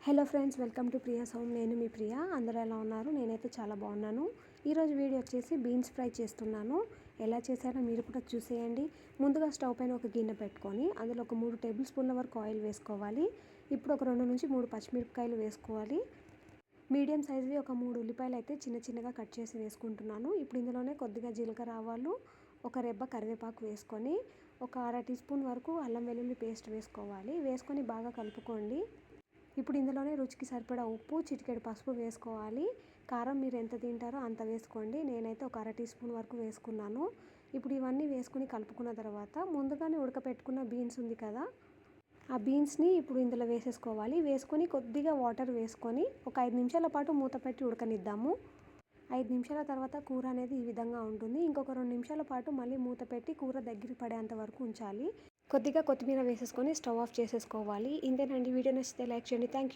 Hello friends, welcome to Priya's home. నేను మీ ప్రియా. అందరూ ఎలా ఉన్నారు? నేనైతే చాలా బాగున్నాను. ఈరోజు వీడియో వచ్చేసి బీన్స్ ఫ్రై చేస్తున్నాను. ఎలా చేశారో మీరు కూడా చూసేయండి. ముందుగా స్టవ్ పైన ఒక గిన్నె పెట్టుకొని అందులో ఒక 3 టేబుల్ స్పూన్ల వరకు ఆయిల్ వేసుకోవాలి. ఇప్పుడు ఒక 2 నుంచి 3 పచ్చిమిరపకాయలు వేసుకోవాలి. మీడియం సైజువి ఒక 3 ఉల్లిపాయలు అయితే చిన్న చిన్నగా కట్ చేసి వేసుకుంటున్నాను. ఇప్పుడు ఇందులోనే కొద్దిగా జీలకర్ర ఆవాలు, ఒక రెబ్బ కరివేపాకు వేసుకొని ఒక అర టీ స్పూన్ వరకు అల్లం వెల్లుల్లి పేస్ట్ వేసుకోవాలి. వేసుకొని బాగా కలుపుకోండి. ఇప్పుడు ఇందులోనే రుచికి సరిపడా ఉప్పు, చిటికెడు పసుపు వేసుకోవాలి. కారం మీరు ఎంత తింటారో అంత వేసుకోండి. నేనైతే ఒక అర టీ స్పూన్ వరకు వేసుకున్నాను. ఇప్పుడు ఇవన్నీ వేసుకుని కలుపుకున్న తర్వాత ముందుగానే ఉడకపెట్టుకున్న బీన్స్ ఉంది కదా, ఆ బీన్స్ని ఇప్పుడు ఇందులో వేసేసుకోవాలి. వేసుకొని కొద్దిగా వాటర్ వేసుకొని ఒక 5 నిమిషాల పాటు మూత పెట్టి ఉడకనిద్దాము. 5 నిమిషాల తర్వాత కూర అనేది ఈ విధంగా ఉంటుంది. ఇంకొక 2 నిమిషాల పాటు మళ్ళీ మూత పెట్టి కూర దగ్గర పడేంత వరకు ఉంచాలి. కొద్దిగా కొత్తిమీర వేసేసుకొని స్టవ్ ఆఫ్ చేసేసుకోవాలి. ఇంతేనండి. వీడియో నచ్చితే లైక్ చేయండి. Thank you.